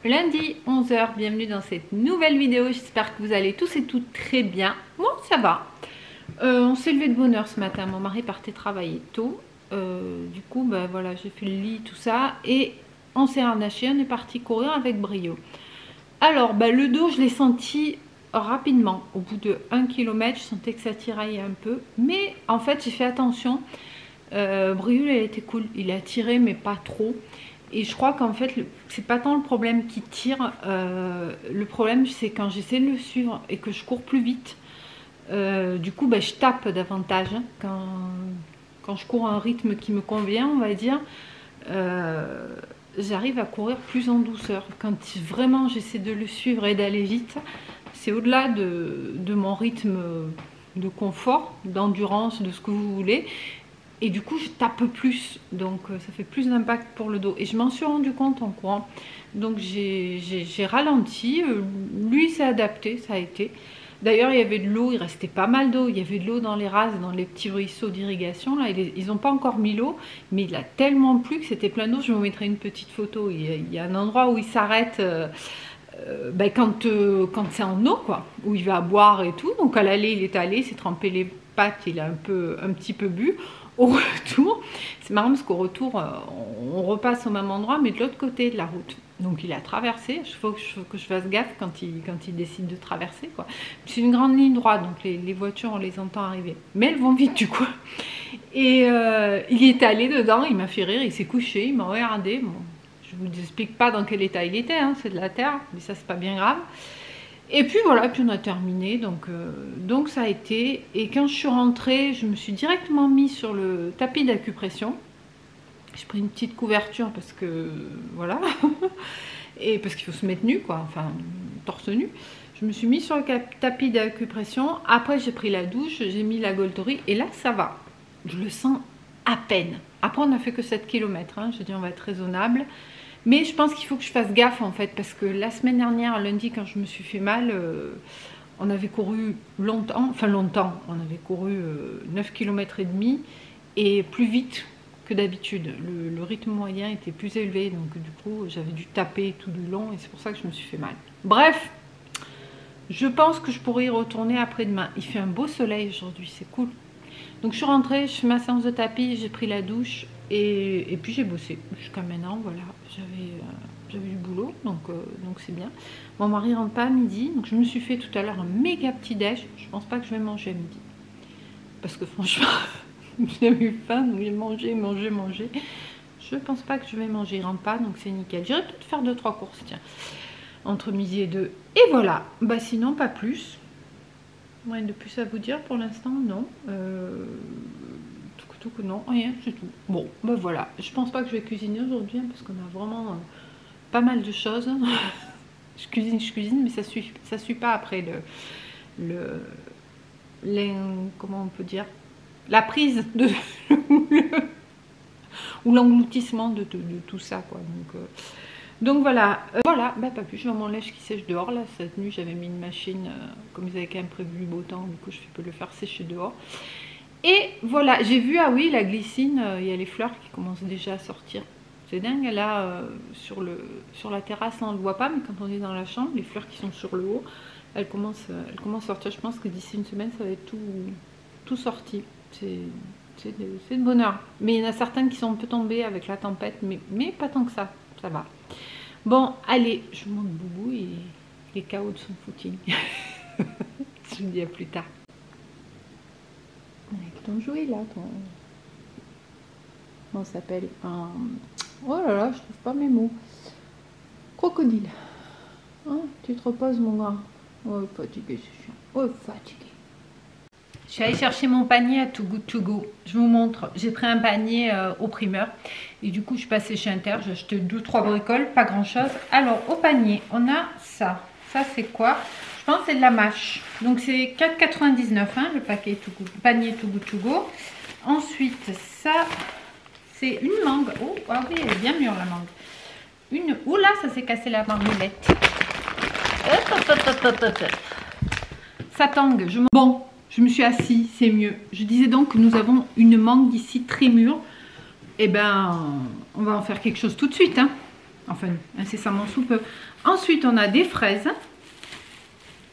Lundi 11 h, bienvenue dans cette nouvelle vidéo, j'espère que vous allez tous et toutes très bien. Moi ça va, on s'est levé de bonne heure ce matin, mon mari partait travailler tôt, du coup ben voilà, j'ai fait le lit tout ça et on s'est harnaché, on est parti courir avec brio. Alors ben, le dos je l'ai senti rapidement, au bout de 1 km je sentais que ça tiraillait un peu, mais en fait j'ai fait attention, Brio il était cool, il a tiré mais pas trop. Et je crois qu'en fait, c'est pas tant le problème qui tire, le problème c'est quand j'essaie de le suivre et que je cours plus vite. Du coup, ben, je tape davantage. Quand je cours à un rythme qui me convient, on va dire, j'arrive à courir plus en douceur. Quand vraiment j'essaie de le suivre et d'aller vite, c'est au-delà de mon rythme de confort, d'endurance, de ce que vous voulez. Et du coup je tape plus, donc ça fait plus d'impact pour le dos et je m'en suis rendu compte en courant, donc j'ai ralenti, lui s'est adapté, ça a été. D'ailleurs il y avait de l'eau, il restait pas mal d'eau, il y avait de l'eau dans les rases, dans les petits ruisseaux d'irrigation là, ils n'ont pas encore mis l'eau, mais il a tellement plu que c'était plein d'eau. Je vous mettrai une petite photo, il y a un endroit où il s'arrête ben quand c'est en eau quoi, où il va boire et tout, donc à l'aller il est allé, il s'est trempé les pattes, il a un petit peu bu. Au retour, c'est marrant parce qu'au retour, on repasse au même endroit, mais de l'autre côté de la route. Donc il a traversé, il faut que je fasse gaffe quand il décide de traverser, quoi. C'est une grande ligne droite, donc les voitures, on les entend arriver. Mais elles vont vite du coup. Et il est allé dedans, il m'a fait rire, il s'est couché, il m'a regardé. Bon, je ne vous explique pas dans quel état il était, hein, c'est de la terre, mais ça c'est pas bien grave. Et puis voilà, puis on a terminé, donc ça a été. Et quand je suis rentrée, je me suis directement mis sur le tapis d'acupression. J'ai pris une petite couverture parce que voilà, et parce qu'il faut se mettre nu quoi, enfin torse nu. Je me suis mis sur le tapis d'acupression. Après j'ai pris la douche, j'ai mis la Goltori et là ça va. Je le sens à peine. Après on n'a fait que 7 km, hein. Je dis on va être raisonnable. Mais je pense qu'il faut que je fasse gaffe en fait, parce que la semaine dernière, lundi, quand je me suis fait mal, on avait couru longtemps, on avait couru 9 km et demi et plus vite que d'habitude. Le rythme moyen était plus élevé, donc du coup j'avais dû taper tout du long et c'est pour ça que je me suis fait mal. Bref, je pense que je pourrais y retourner après-demain. Il fait un beau soleil aujourd'hui, c'est cool. Donc je suis rentrée, je fais ma séance de tapis, j'ai pris la douche et puis j'ai bossé jusqu'à maintenant. Voilà, j'avais du boulot, donc c'est bien. Mon mari rentre pas à midi, donc je me suis fait tout à l'heure un méga petit déj. Je pense pas que je vais manger à midi parce que franchement j'ai eu faim, donc j'ai mangé. Je pense pas que je vais manger, il rentre pas, donc c'est nickel. J'irai peut-être faire 2-3 courses, tiens, entre midi et 2. Et voilà, bah sinon pas plus. Rien de plus à vous dire pour l'instant, non. Non, rien, c'est tout. Bon, ben voilà. Je pense pas que je vais cuisiner aujourd'hui, hein, parce qu'on a vraiment pas mal de choses. je cuisine, mais ça suit pas après comment on peut dire, la prise de ou l'engloutissement de tout ça, quoi. Donc voilà, voilà, bah pas plus, je vais mon lèche qui sèche dehors. Là, cette nuit, j'avais mis une machine, comme ils avaient quand même prévu le beau temps, du coup, je peux le faire sécher dehors. Et voilà, j'ai vu, ah oui, la glycine, il y a les fleurs qui commencent déjà à sortir. C'est dingue, là, sur la terrasse, on ne le voit pas, mais quand on est dans la chambre, les fleurs qui sont sur le haut, elles commencent à sortir. Je pense que d'ici une semaine, ça va être tout sorti. C'est de bonheur. Mais il y en a certaines qui sont un peu tombées avec la tempête, mais pas tant que ça va. Bon, allez, je vous montre Boubou et les chaos de son footing. Je vous dis à plus tard. Avec ton jouet là, comment ça s'appelle, oh là là, je trouve pas mes mots. Crocodile. Hein, tu te reposes mon gars. Oh, fatigué, c'est chiant. Oh, fatigué. Je suis allée chercher mon panier à Too Good To Go. Je vous montre. J'ai pris un panier au primeur. Et du coup, je suis passée chez Inter. J'ai acheté 2-3 bricoles, pas grand chose. Alors, au panier, on a ça. Ça, c'est quoi? Je pense que c'est de la mâche. Donc, c'est 4,99 hein, le panier Too Good To Go. Ensuite, ça, c'est une mangue. Oh, ah oui, elle est bien mûre la mangue. Oh là, ça s'est cassé la marmelette. Ça tangue. Bon, Je me suis assise, c'est mieux. Je disais donc que nous avons une mangue d'ici très mûre. Eh ben, on va en faire quelque chose tout de suite. Hein. Enfin, incessamment sous peu. Ensuite, on a des fraises.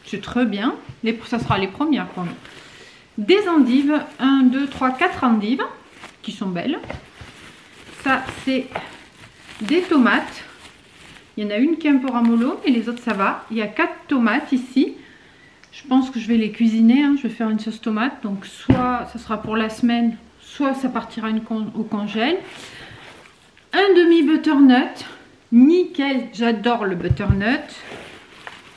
C'est très bien. Ça sera les premières pour nous. Des endives. 1, 2, 3, 4 endives qui sont belles. Ça, c'est des tomates. Il y en a une qui est un peu ramollo, mais les autres, ça va. Il y a 4 tomates ici. Je pense que je vais les cuisiner. Hein. Je vais faire une sauce tomate. Donc, soit ça sera pour la semaine, soit ça partira au congèle. Un demi butternut. Nickel, j'adore le butternut.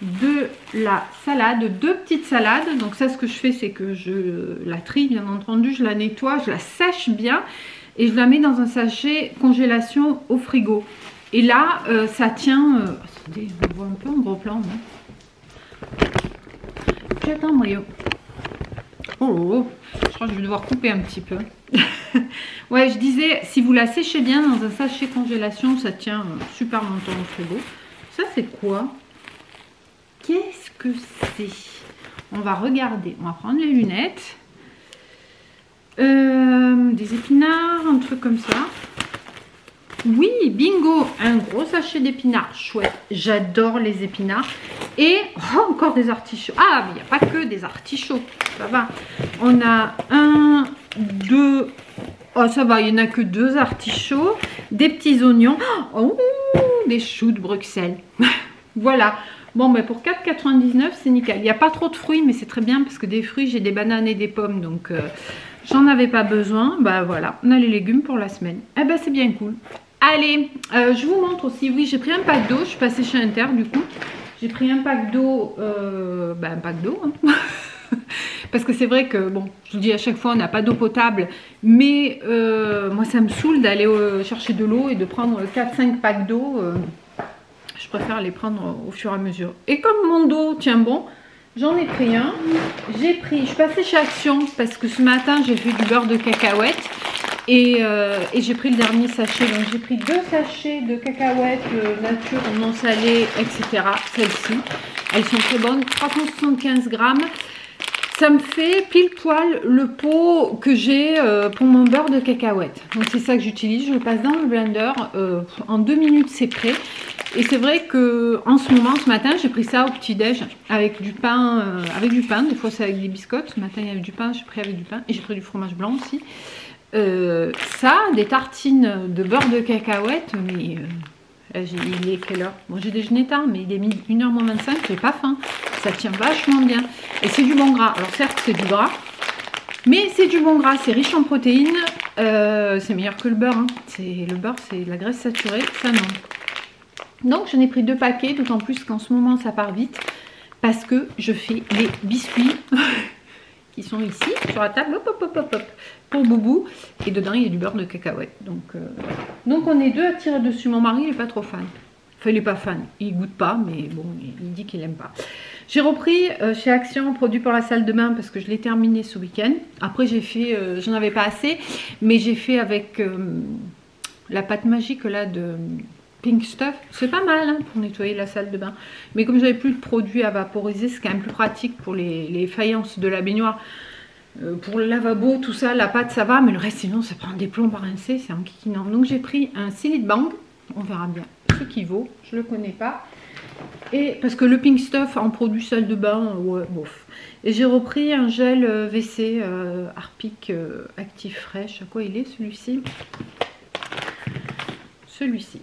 De la salade, 2 petites salades. Donc ça, ce que je fais, c'est que je la trie, bien entendu. Je la nettoie, je la sèche bien. Et je la mets dans un sachet congélation au frigo. Et là, ça tient... attendez, je vois un peu en gros plan. J'attends, Mario. Oh, je crois que je vais devoir couper un petit peu. Ouais, je disais, si vous la séchez bien dans un sachet congélation, ça tient super longtemps au frigo. Ça, c'est quoi? Qu'est-ce que c'est? On va regarder. On va prendre les lunettes. Des épinards, un truc comme ça. Oui, bingo, un gros sachet d'épinards, chouette, j'adore les épinards. Et encore des artichauts. Ah, mais il n'y a pas que des artichauts, ça va. On a 1, 2, oh ça va, il n'y en a que 2 artichauts, des petits oignons, oh, des choux de Bruxelles. Voilà, bon, mais pour 4,99 c'est nickel. Il n'y a pas trop de fruits, mais c'est très bien parce que des fruits, j'ai des bananes et des pommes, donc j'en avais pas besoin. Bah voilà, on a les légumes pour la semaine. Eh ben c'est bien cool. Allez, je vous montre aussi, oui, j'ai pris un pack d'eau, je suis passée chez Inter du coup. J'ai pris un pack d'eau, un pack d'eau, hein. Parce que c'est vrai que, bon, je vous dis à chaque fois, on n'a pas d'eau potable, mais moi ça me saoule d'aller chercher de l'eau et de prendre 4-5 packs d'eau. Je préfère les prendre au fur et à mesure. Et comme mon dos tient bon, j'en ai pris un. Je suis passée chez Action parce que ce matin, j'ai fait du beurre de cacahuète. Et j'ai pris le dernier sachet, donc j'ai pris 2 sachets de cacahuètes nature, non salées, etc. Celles-ci, elles sont très bonnes, 375 grammes. Ça me fait pile poil le pot que j'ai pour mon beurre de cacahuètes. Donc c'est ça que j'utilise, je le passe dans le blender, en 2 minutes c'est prêt. Et c'est vrai que en ce moment, ce matin, j'ai pris ça au petit-déj avec du pain, des fois c'est avec des biscottes. Ce matin il y avait du pain, j'ai pris avec du pain et j'ai pris du fromage blanc aussi. Ça, des tartines de beurre de cacahuète, mais il est quelle heure? Bon, j'ai déjeuné tard, mais il est 1h moins 25, j'ai pas faim. Ça tient vachement bien. Et c'est du bon gras. Alors certes, c'est du gras, mais c'est du bon gras, c'est riche en protéines. C'est meilleur que le beurre. Hein. Le beurre, c'est la graisse saturée, ça non. Donc j'en ai pris 2 paquets, d'autant plus qu'en ce moment, ça part vite, parce que je fais les biscuits qui sont ici, sur la table, hop, hop, hop, hop, hop, pour Boubou. Et dedans, il y a du beurre de cacahuète. Donc on est 2 à tirer dessus. Mon mari, il n'est pas trop fan. Enfin, il n'est pas fan. Il goûte pas, mais bon, il dit qu'il n'aime pas. J'ai repris chez Action, produit pour la salle de bain, parce que je l'ai terminé ce week-end. Après, j'ai fait, j'en avais pas assez, mais j'ai fait avec la pâte magique là de Pink Stuff. C'est pas mal hein, pour nettoyer la salle de bain. Mais comme j'avais plus de produits à vaporiser, c'est quand même plus pratique pour les faïences de la baignoire. Pour le lavabo, tout ça, la pâte ça va, mais le reste sinon ça prend des plombs à rincer, c'est enquiquinant. Donc j'ai pris un Silly Bang, on verra bien ce qu'il vaut, je le connais pas. Et parce que le Pink Stuff en produit salle de bain, ouais, bof. Et j'ai repris un gel WC Harpic Active Fresh. À quoi il est celui-ci? Celui-ci.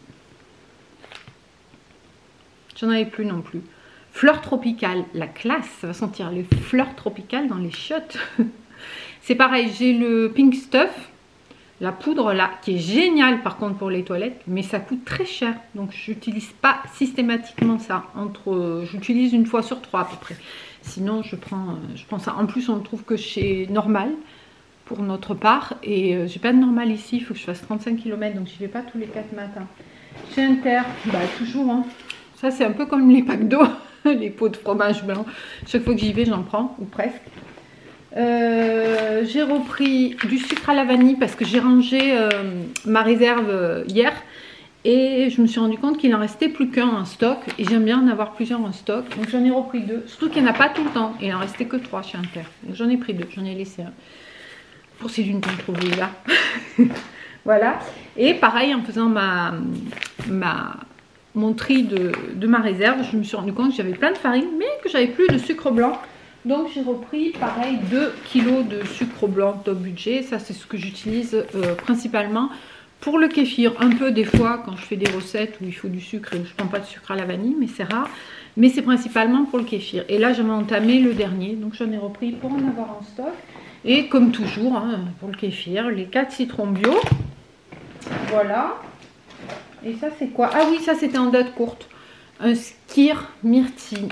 J'en avais plus non plus. Fleurs tropicales, la classe, ça va sentir les fleurs tropicales dans les chiottes. C'est pareil, j'ai le Pink Stuff, la poudre là, qui est géniale par contre pour les toilettes, mais ça coûte très cher. Donc j'utilise pas systématiquement ça. J'utilise 1 fois sur 3 à peu près. Sinon je prends ça. En plus on le trouve que chez Normal pour notre part. Et j'ai pas de Normal ici, il faut que je fasse 35 km, donc j'y vais pas tous les 4 matins. Chez Inter, bah toujours hein. Ça c'est un peu comme les packs d'eau, les pots de fromage blanc. Chaque fois que j'y vais j'en prends, ou presque. J'ai repris du sucre à la vanille parce que j'ai rangé ma réserve hier. Et je me suis rendu compte qu'il en restait plus qu'un en stock. Et j'aime bien en avoir plusieurs en stock. Donc j'en ai repris 2. Surtout qu'il n'y en a pas tout le temps. Il en restait que 3 chez Inter. Donc j'en ai pris 2. J'en ai laissé un. Pour ces dunes qu'on trouve là. Voilà. Et pareil, en faisant mon tri de ma réserve, je me suis rendu compte que j'avais plein de farine, mais que j'avais plus de sucre blanc. Donc j'ai repris pareil 2 kg de sucre blanc top budget. Ça c'est ce que j'utilise principalement pour le kéfir. Un peu des fois quand je fais des recettes où il faut du sucre et où je ne prends pas de sucre à la vanille, mais c'est rare. Mais c'est principalement pour le kéfir. Et là j'avais entamé le dernier, donc j'en ai repris pour en avoir en stock. Et comme toujours, hein, pour le kéfir, les 4 citrons bio. Voilà. Et ça c'est quoi? Ah oui, ça c'était en date courte. Un skyr myrtille.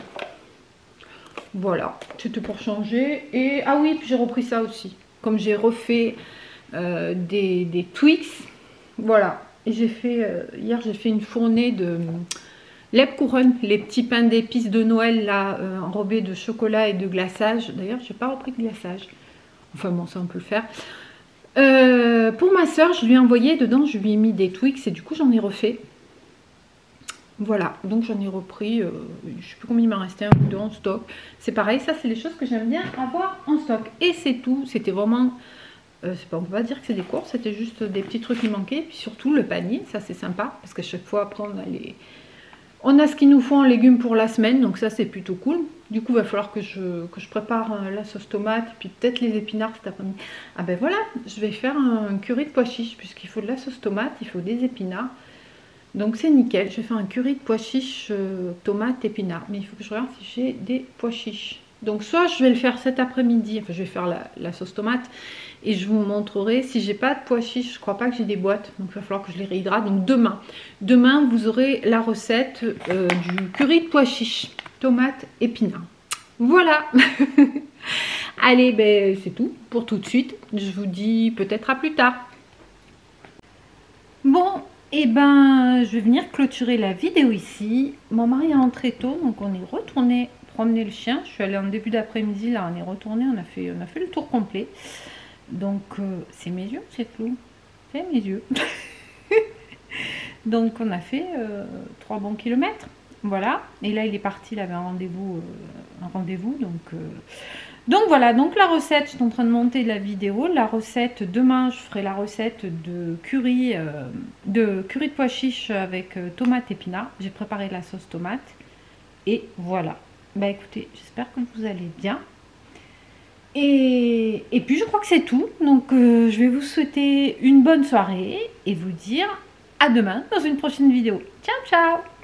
Voilà, c'était pour changer. Et ah oui, puis j'ai repris ça aussi. Comme j'ai refait des Twix. Voilà. Et j'ai fait, hier j'ai fait une fournée de Lebkuchen, les petits pains d'épices de Noël là, enrobés de chocolat et de glaçage. D'ailleurs, je n'ai pas repris de glaçage. Enfin bon, ça on peut le faire. Pour ma soeur, je lui ai envoyé dedans, je lui ai mis des Twix et du coup j'en ai refait. Voilà, donc j'en ai repris, je ne sais plus combien il m'en restait, un ou deux en stock. C'est pareil, ça c'est les choses que j'aime bien avoir en stock. Et c'est tout, c'était vraiment, on ne peut pas dire que c'est des courses, c'était juste des petits trucs qui manquaient. Et puis surtout le panier, ça c'est sympa, parce qu'à chaque fois après on a ce qu'il nous faut en légumes pour la semaine, donc ça c'est plutôt cool. Du coup il va falloir que je prépare la sauce tomate, et puis peut-être les épinards cet après-midi. Ah ben voilà, je vais faire un curry de pois chiches, puisqu'il faut de la sauce tomate, il faut des épinards. Donc c'est nickel, je vais faire un curry de pois chiches, tomates, épinards. Mais il faut que je regarde si j'ai des pois chiches. Donc soit je vais le faire cet après-midi, enfin je vais faire la sauce tomate. Et je vous montrerai, si j'ai pas de pois chiches, je crois pas que j'ai des boîtes. Donc il va falloir que je les réhydrate. Donc demain vous aurez la recette du curry de pois chiches, tomates, épinards. Voilà. Allez, ben c'est tout pour tout de suite. Je vous dis peut-être à plus tard. Bon. Et ben, je vais venir clôturer la vidéo ici. Mon mari est rentré tôt, donc on est retourné promener le chien. Je suis allée en début d'après-midi, là on est retourné, on a fait le tour complet. Donc c'est mes yeux, c'est flou. C'est mes yeux. Donc on a fait 3 bons kilomètres. Voilà. Et là il est parti, il avait un rendez-vous. Donc voilà, donc la recette, je suis en train de monter la vidéo. La recette, demain, je ferai la recette de curry de pois chiches avec tomate épinards. J'ai préparé la sauce tomate. Et voilà. Bah écoutez, j'espère que vous allez bien. Et puis je crois que c'est tout. Donc je vais vous souhaiter une bonne soirée et vous dire à demain dans une prochaine vidéo. Ciao, ciao!